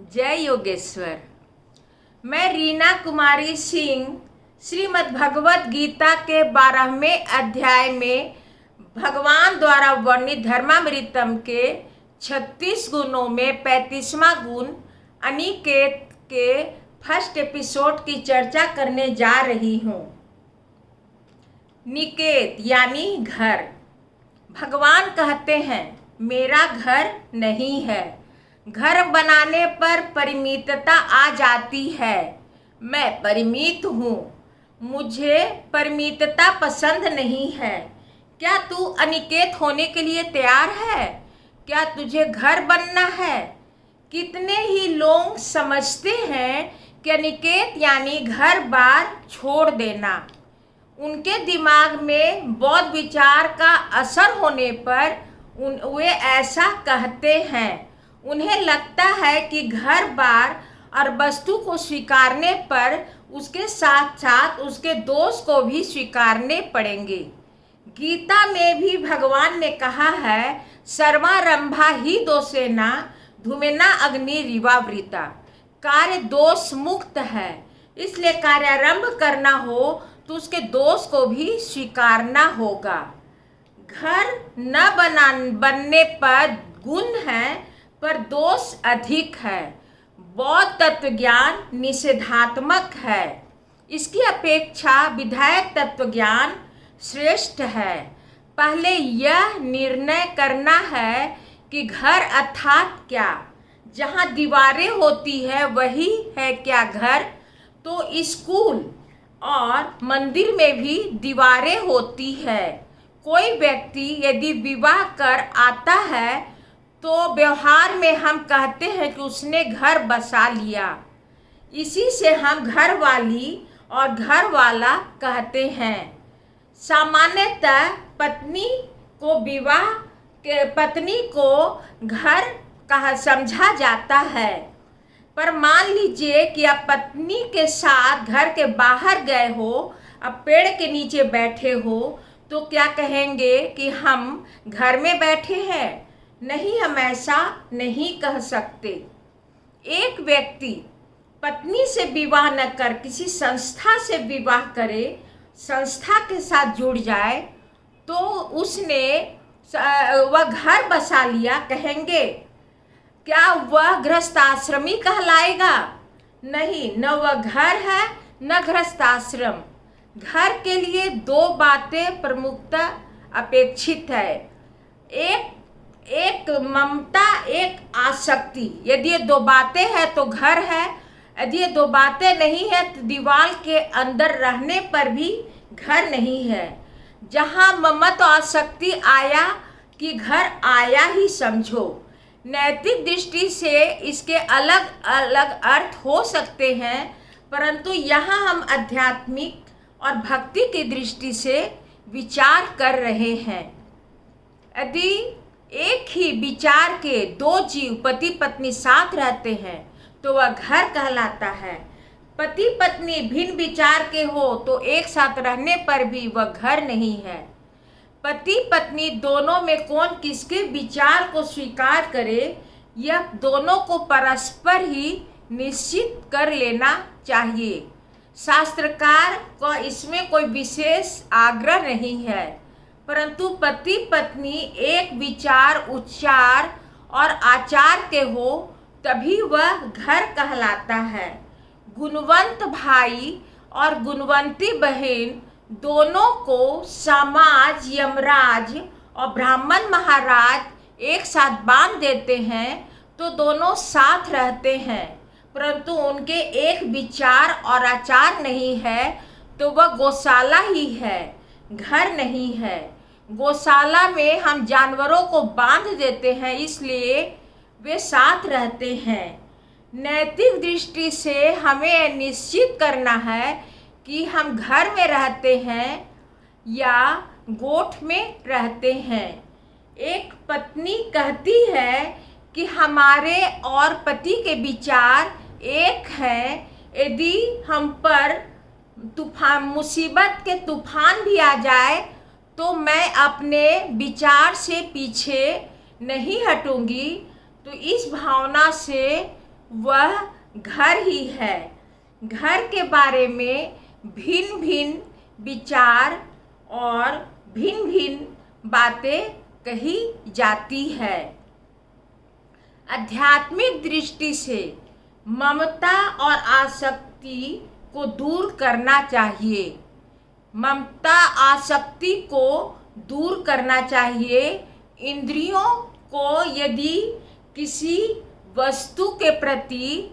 जय योगेश्वर। मैं रीना कुमारी सिंह श्रीमद् भगवत गीता के 12वें अध्याय में भगवान द्वारा वर्णित धर्मामृतम के 36 गुणों में 35वां गुण अनिकेत के फर्स्ट एपिसोड की चर्चा करने जा रही हूँ। निकेत यानी घर। भगवान कहते हैं मेरा घर नहीं है। घर बनाने पर परिमितता आ जाती है। मैं परिमित हूँ, मुझे परिमितता पसंद नहीं है। क्या तू अनिकेत होने के लिए तैयार है? क्या तुझे घर बनना है? कितने ही लोग समझते हैं कि अनिकेत यानी घर बार छोड़ देना। उनके दिमाग में बौद्ध विचार का असर होने पर वे ऐसा कहते हैं। उन्हें लगता है कि घर बार और वस्तु को स्वीकारने पर उसके साथ साथ उसके दोष को भी स्वीकारने पड़ेंगे। गीता में भी भगवान ने कहा है सर्वारंभा ही दोषेना धूमेना अग्निरिवावृता। कार्य दोष मुक्त है, इसलिए कार्यारंभ करना हो तो उसके दोष को भी स्वीकारना होगा। घर न बनने पर गुण है पर दोष अधिक है। बौद्ध तत्व ज्ञान निषेधात्मक है, इसकी अपेक्षा विधायक तत्व ज्ञान श्रेष्ठ है। पहले यह निर्णय करना है कि घर अर्थात क्या। जहाँ दीवारें होती है वही है क्या घर? तो स्कूल और मंदिर में भी दीवारें होती है। कोई व्यक्ति यदि विवाह कर आता है तो व्यवहार में हम कहते हैं कि उसने घर बसा लिया। इसी से हम घर वाली और घर वाला कहते हैं। सामान्यतः पत्नी को घर कहा समझा जाता है। पर मान लीजिए कि आप पत्नी के साथ घर के बाहर गए हो, अब पेड़ के नीचे बैठे हो, तो क्या कहेंगे कि हम घर में बैठे हैं? नहीं, हम ऐसा नहीं कह सकते। एक व्यक्ति पत्नी से विवाह न कर किसी संस्था से विवाह करे, संस्था के साथ जुड़ जाए, तो उसने वह घर बसा लिया। कहेंगे क्या वह गृहस्थ आश्रमी कहलाएगा? नहीं, न वह घर है न गृहस्थ आश्रम। घर के लिए दो बातें प्रमुखता अपेक्षित है, एक ममता, एक आसक्ति। यदि ये दो बातें हैं तो घर है, यदि ये दो बातें नहीं है तो दीवार के अंदर रहने पर भी घर नहीं है। जहाँ ममता और आसक्ति आया कि घर आया ही समझो। नैतिक दृष्टि से इसके अलग अलग अर्थ हो सकते हैं, परंतु यहाँ हम आध्यात्मिक और भक्ति की दृष्टि से विचार कर रहे हैं। यदि एक ही विचार के दो जीव पति पत्नी साथ रहते हैं तो वह घर कहलाता है। पति पत्नी भिन्न विचार के हो तो एक साथ रहने पर भी वह घर नहीं है। पति पत्नी दोनों में कौन किसके विचार को स्वीकार करे, यह दोनों को परस्पर ही निश्चित कर लेना चाहिए। शास्त्रकार को इसमें कोई विशेष आग्रह नहीं है, परंतु पति पत्नी एक विचार, उच्चार और आचार के हो तभी वह घर कहलाता है। गुणवंत भाई और गुणवंती बहन दोनों को समाज, यमराज और ब्राह्मण महाराज एक साथ बांध देते हैं तो दोनों साथ रहते हैं, परंतु उनके एक विचार और आचार नहीं है तो वह गौशाला ही है, घर नहीं है। गौशाला में हम जानवरों को बांध देते हैं, इसलिए वे साथ रहते हैं। नैतिक दृष्टि से हमें निश्चित करना है कि हम घर में रहते हैं या गोठ में रहते हैं। एक पत्नी कहती है कि हमारे और पति के विचार एक हैं। यदि हम पर तूफान, मुसीबत के तूफान भी आ जाए तो मैं अपने विचार से पीछे नहीं हटूंगी। तो इस भावना से वह घर ही है। घर के बारे में भिन्न भिन्न विचार और भिन्न भिन्न बातें कही जाती है। आध्यात्मिक दृष्टि से ममता और आसक्ति को दूर करना चाहिए। ममता आसक्ति को दूर करना चाहिए। इंद्रियों को यदि किसी वस्तु के प्रति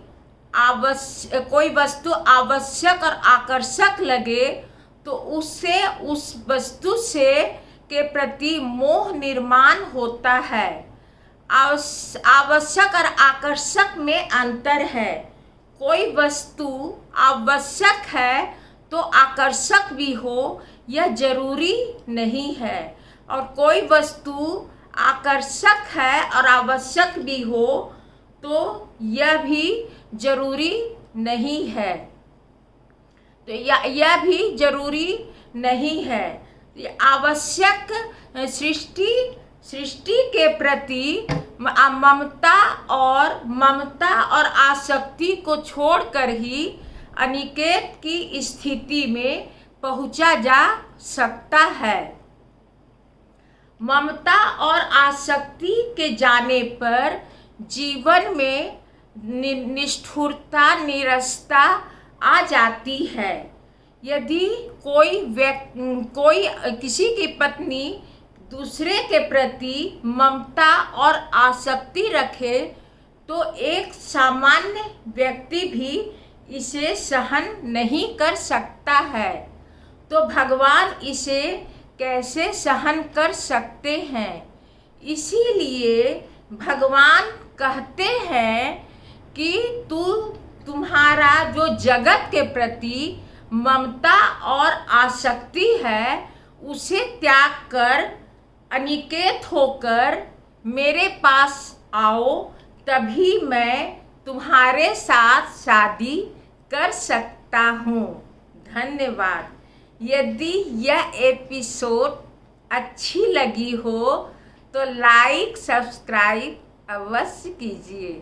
कोई वस्तु आवश्यक और आकर्षक लगे तो उससे उस वस्तु से के प्रति मोह निर्माण होता है। आवश्यक और आकर्षक में अंतर है। कोई वस्तु आवश्यक है तो आकर्षक भी हो, यह जरूरी नहीं है, और कोई वस्तु आकर्षक है और आवश्यक भी हो तो यह भी जरूरी नहीं है। तो यह भी जरूरी नहीं है। आवश्यक सृष्टि के प्रति ममता और आसक्ति को छोड़कर ही अनिकेत की स्थिति में पहुंचा जा सकता है। ममता और आसक्ति के जाने पर जीवन में निष्ठुरता, नीरसता आ जाती है। यदि कोई किसी की पत्नी दूसरे के प्रति ममता और आसक्ति रखे तो एक सामान्य व्यक्ति भी इसे सहन नहीं कर सकता है, तो भगवान इसे कैसे सहन कर सकते हैं। इसीलिए भगवान कहते हैं कि तुम्हारा जो जगत के प्रति ममता और आसक्ति है उसे त्याग कर अनिकेत होकर मेरे पास आओ, तभी मैं तुम्हारे साथ शादी कर सकता हूँ। धन्यवाद। यदि यह एपिसोड अच्छी लगी हो तो लाइक सब्सक्राइब अवश्य कीजिए।